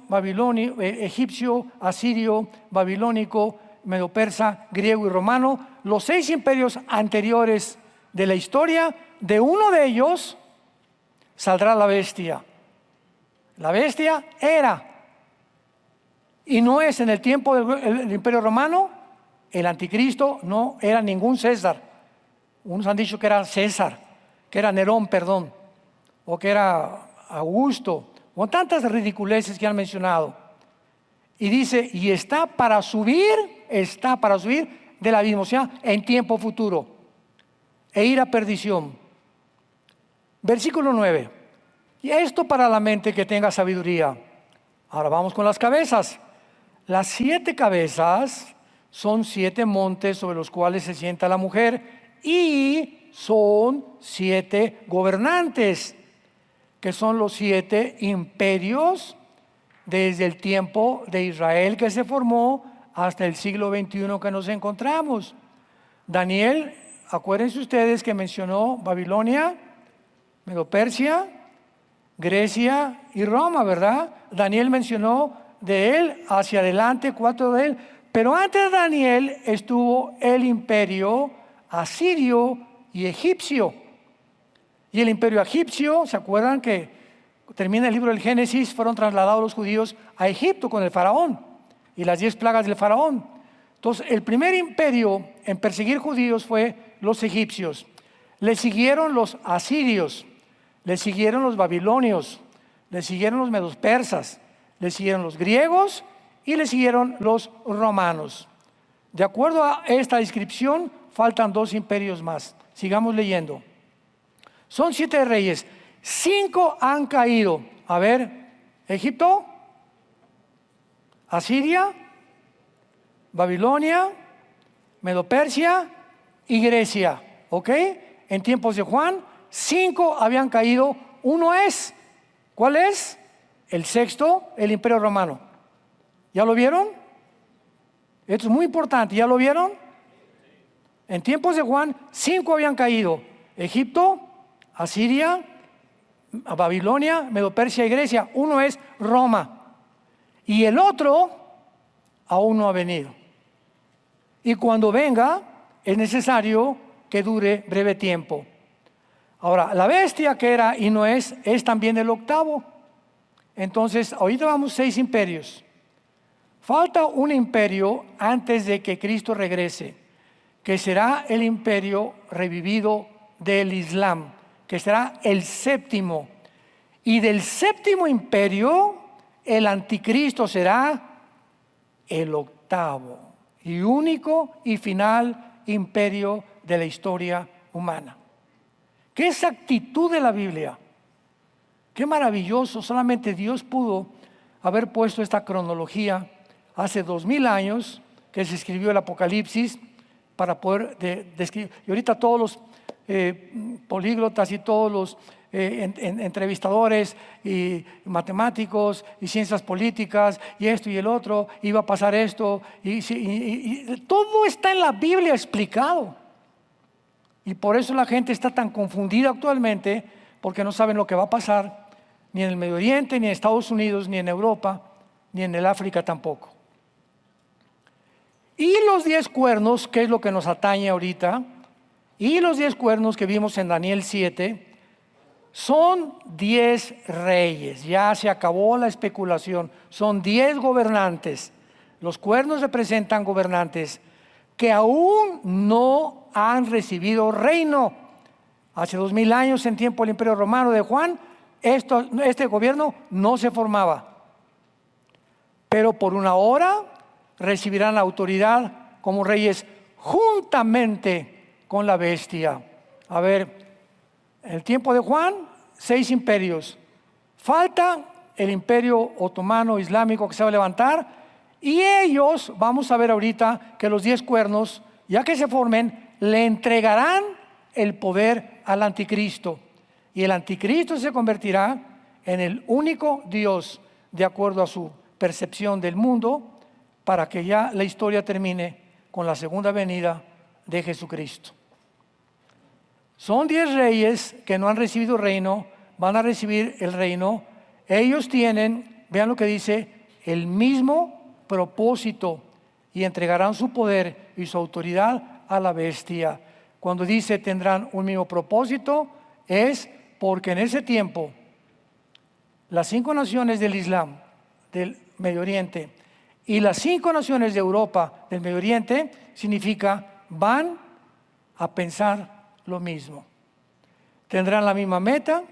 asirio, babilónico, medo-persa, griego y romano, los 6 imperios anteriores de la historia, de uno de ellos saldrá la bestia. La bestia era y no es. En el tiempo del Imperio Romano, el anticristo no era ningún César. Unos han dicho que era César, que era Nerón, perdón, o que era Augusto, o tantas ridiculeces que han mencionado. Y dice, y está para subir del abismo, o sea, en tiempo futuro, e ir a perdición. Versículo 9. Y esto para la mente que tenga sabiduría. Ahora vamos con las cabezas. Las 7 cabezas son 7 montes sobre los cuales se sienta la mujer, y son 7 gobernantes, que son los 7 imperios desde el tiempo de Israel que se formó hasta el siglo XXI que nos encontramos. Daniel, acuérdense ustedes que mencionó Babilonia, Medo-Persia, Grecia y Roma, ¿verdad? Daniel mencionó de él hacia adelante 4 de él, pero antes de Daniel estuvo el imperio asirio y egipcio. Y el imperio egipcio, ¿se acuerdan que termina el libro del Génesis? Fueron trasladados los judíos a Egipto con el faraón y las 10 plagas del faraón. Entonces, el primer imperio en perseguir judíos fue los egipcios, le siguieron los asirios, le siguieron los babilonios, le siguieron los medos persas, le siguieron los griegos y le siguieron los romanos. De acuerdo a esta descripción, faltan 2 imperios más. Sigamos leyendo. Son 7 reyes, 5 han caído. A ver, Egipto, Asiria, Babilonia, Medo-Persia y Grecia. ¿Ok? En tiempos de Juan, 5 habían caído. Uno es, ¿cuál es? El sexto, el Imperio Romano. ¿Ya lo vieron? Esto es muy importante. ¿Ya lo vieron? En tiempos de Juan, 5 habían caído. Egipto, Asiria, Babilonia, Medo-Persia y Grecia. Uno es Roma. Y el otro aún no ha venido. Y cuando venga, es necesario que dure breve tiempo. Ahora, la bestia que era y no es también el octavo. Entonces, ahorita vamos 6 imperios. Falta un imperio antes de que Cristo regrese, que será el imperio revivido del Islam, que será el séptimo. Y del séptimo imperio, el anticristo será el octavo y único y final imperio de la historia humana. ¿Qué exactitud de la Biblia? Qué maravilloso. Solamente Dios pudo haber puesto esta cronología hace 2000 años que se escribió el Apocalipsis para poder describir. Y ahorita todos los políglotas y todos los entrevistadores y matemáticos y ciencias políticas y esto y el otro, iba a pasar esto y todo está en la Biblia explicado. Y por eso la gente está tan confundida actualmente, porque no saben lo que va a pasar ni en el Medio Oriente, ni en Estados Unidos, ni en Europa, ni en el África tampoco. Y los 10 cuernos, que es lo que nos atañe ahorita, y los 10 cuernos que vimos en Daniel 7, son 10 reyes. Ya se acabó la especulación. Son 10 gobernantes. Los cuernos representan gobernantes que aún no han recibido reino. Hace 2000 años, en tiempo del Imperio Romano de Juan, este gobierno no se formaba. Pero por una hora recibirán la autoridad como reyes juntamente con la bestia. A ver, en el tiempo de Juan, 6 imperios. Falta el imperio otomano islámico que se va a levantar. Y ellos, vamos a ver ahorita que los 10 cuernos, ya que se formen, le entregarán el poder al anticristo. Y el anticristo se convertirá en el único Dios de acuerdo a su percepción del mundo, para que ya la historia termine con la segunda venida de Jesucristo. Son 10 reyes que no han recibido reino, van a recibir el reino. Ellos tienen, vean lo que dice, el mismo propósito y entregarán su poder y su autoridad a la bestia. Cuando dice tendrán un mismo propósito, es porque en ese tiempo las 5 naciones del Islam, del Medio Oriente, y las 5 naciones de Europa, del Medio Oriente, significa van a pensar lo mismo. Tendrán la misma meta,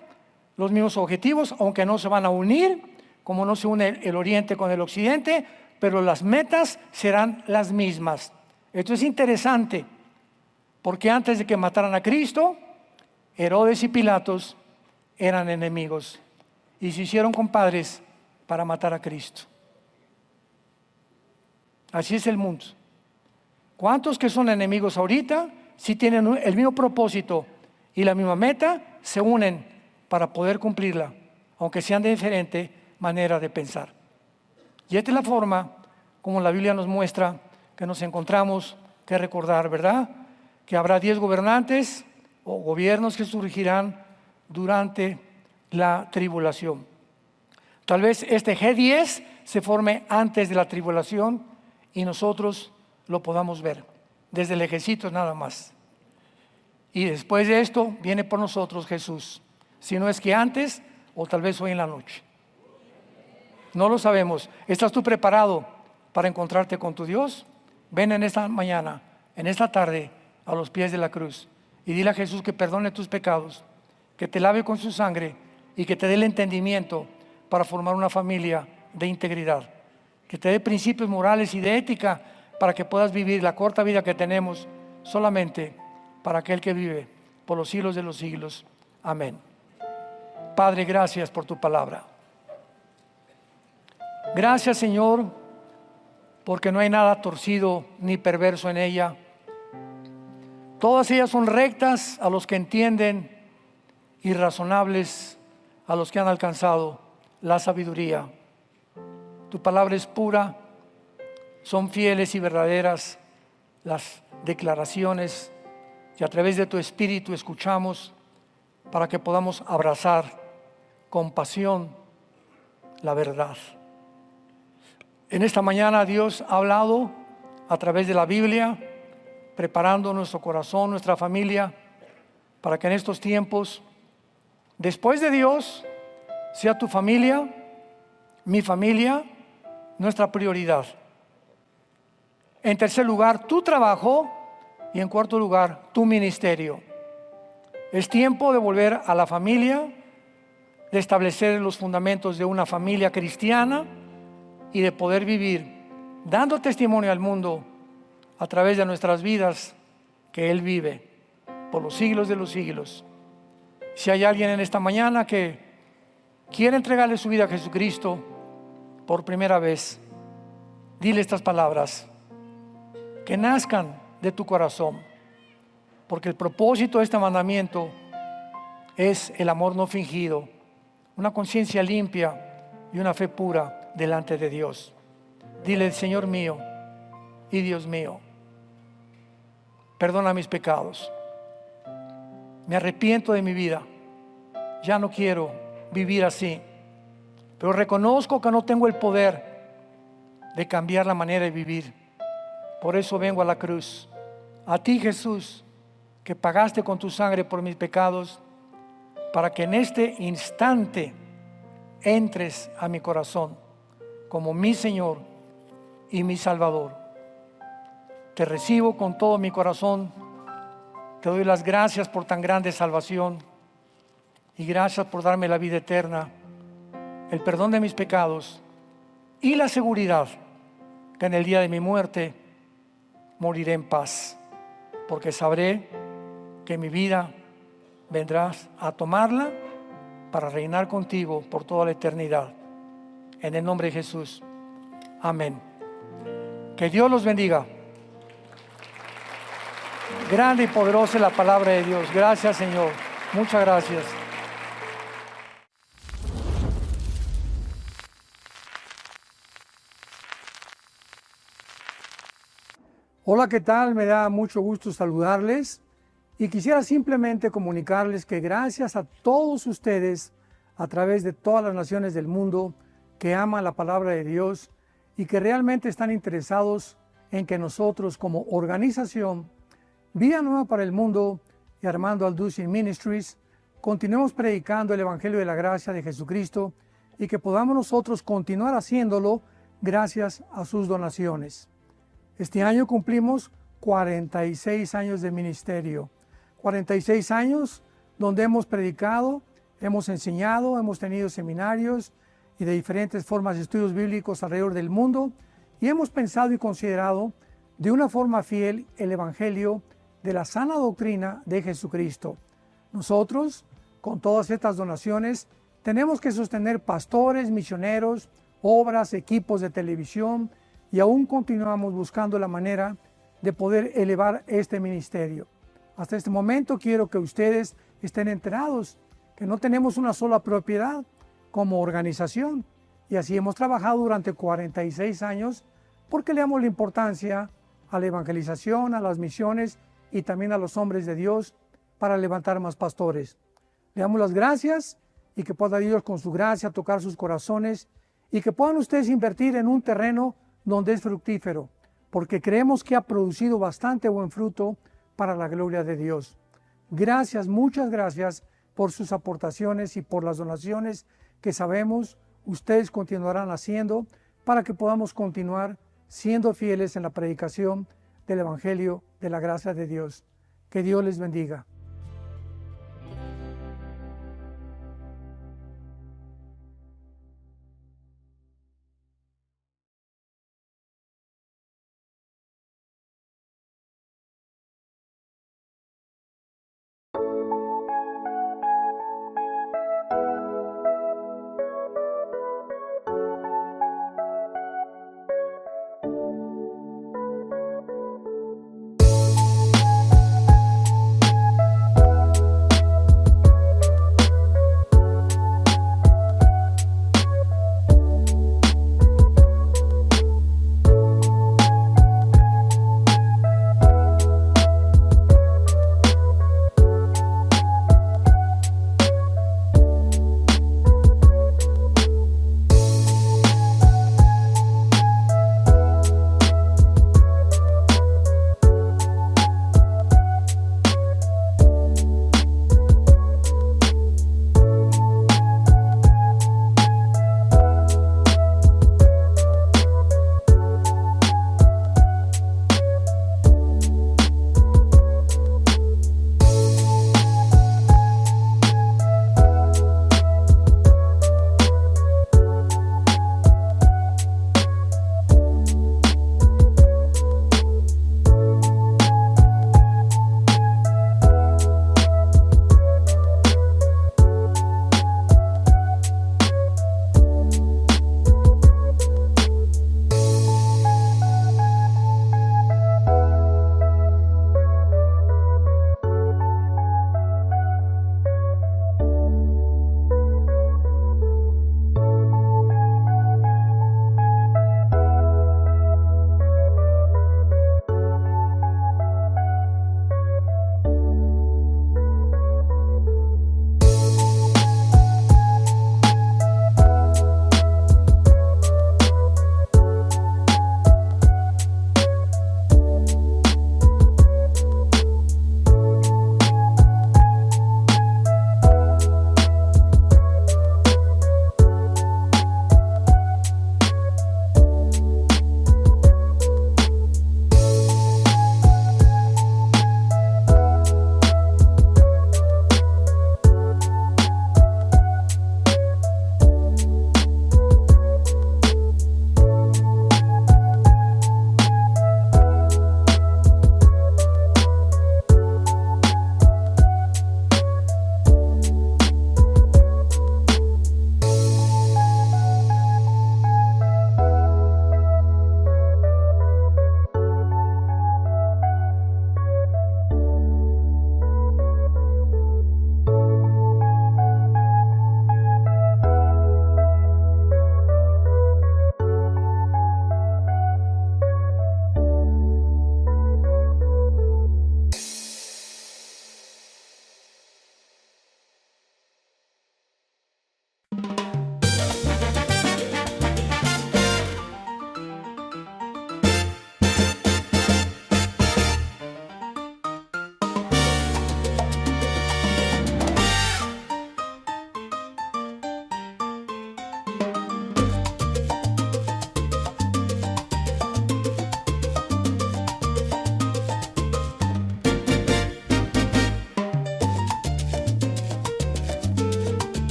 los mismos objetivos, aunque no se van a unir, como no se une el Oriente con el Occidente, pero las metas serán las mismas. Esto es interesante, porque antes de que mataran a Cristo, Herodes y Pilatos eran enemigos y se hicieron compadres para matar a Cristo. Así es el mundo. ¿Cuántos que son enemigos ahorita, si tienen el mismo propósito y la misma meta, se unen para poder cumplirla, aunque sean de diferente manera de pensar? Y esta es la forma como la Biblia nos muestra que nos encontramos que recordar, ¿verdad? Que habrá 10 gobernantes o gobiernos que surgirán durante la tribulación. Tal vez este G10 se forme antes de la tribulación y nosotros lo podamos ver desde lejecitos nada más. Y después de esto viene por nosotros Jesús, si no es que antes o tal vez hoy en la noche. No lo sabemos. ¿Estás tú preparado para encontrarte con tu Dios? Ven en esta mañana, en esta tarde, a los pies de la cruz y dile a Jesús que perdone tus pecados, que te lave con su sangre y que te dé el entendimiento para formar una familia de integridad, que te dé principios morales y de ética para que puedas vivir la corta vida que tenemos solamente para aquel que vive por los siglos de los siglos. Amén. Padre, gracias por tu palabra. Gracias, Señor, porque no hay nada torcido ni perverso en ella. Todas ellas son rectas a los que entienden y razonables a los que han alcanzado la sabiduría. Tu palabra es pura, son fieles y verdaderas las declaraciones que a través de tu Espíritu escuchamos para que podamos abrazar con pasión la verdad. En esta mañana Dios ha hablado a través de la Biblia, preparando nuestro corazón, nuestra familia, para que en estos tiempos, después de Dios, sea tu familia, mi familia, nuestra prioridad. En tercer lugar, tu trabajo, y en cuarto lugar, tu ministerio. Es tiempo de volver a la familia, de establecer los fundamentos de una familia cristiana y de poder vivir dando testimonio al mundo a través de nuestras vidas que Él vive por los siglos de los siglos. Si hay alguien en esta mañana que quiere entregarle su vida a Jesucristo por primera vez, dile estas palabras, que nazcan de tu corazón, porque el propósito de este mandamiento es el amor no fingido, una conciencia limpia y una fe pura delante de Dios. Dile, Señor mío y Dios mío, perdona mis pecados, me arrepiento de mi vida, ya no quiero vivir así, pero reconozco que no tengo el poder de cambiar la manera de vivir. Por eso vengo a la cruz, a ti, Jesús, que pagaste con tu sangre por mis pecados, para que en este instante entres a mi corazón como mi Señor y mi Salvador. Te recibo con todo mi corazón, te doy las gracias por tan grande salvación y gracias por darme la vida eterna, el perdón de mis pecados y la seguridad que en el día de mi muerte moriré en paz, porque sabré que mi vida vendrás a tomarla para reinar contigo por toda la eternidad. En el nombre de Jesús. Amén. Que Dios los bendiga. Grande y poderosa es la palabra de Dios. Gracias, Señor. Muchas gracias. Hola, ¿qué tal? Me da mucho gusto saludarles y quisiera simplemente comunicarles que gracias a todos ustedes a través de todas las naciones del mundo que aman la palabra de Dios y que realmente están interesados en que nosotros como organización Vida Nueva para el Mundo y Armando Alducin Ministries continuemos predicando el Evangelio de la Gracia de Jesucristo y que podamos nosotros continuar haciéndolo gracias a sus donaciones. Este año cumplimos 46 años de ministerio, 46 años donde hemos predicado, hemos enseñado, hemos tenido seminarios y de diferentes formas de estudios bíblicos alrededor del mundo y hemos pensado y considerado de una forma fiel el Evangelio de la sana doctrina de Jesucristo. Nosotros, con todas estas donaciones, tenemos que sostener pastores, misioneros, obras, equipos de televisión y aún continuamos buscando la manera de poder elevar este ministerio. Hasta este momento quiero que ustedes estén enterados que no tenemos una sola propiedad como organización y así hemos trabajado durante 46 años porque le damos la importancia a la evangelización, a las misiones y también a los hombres de Dios para levantar más pastores. Le damos las gracias y que pueda Dios con su gracia tocar sus corazones y que puedan ustedes invertir en un terreno donde es fructífero, porque creemos que ha producido bastante buen fruto para la gloria de Dios. Gracias, muchas gracias por sus aportaciones y por las donaciones que sabemos ustedes continuarán haciendo para que podamos continuar siendo fieles en la predicación del Evangelio de la gracia de Dios. Que Dios les bendiga.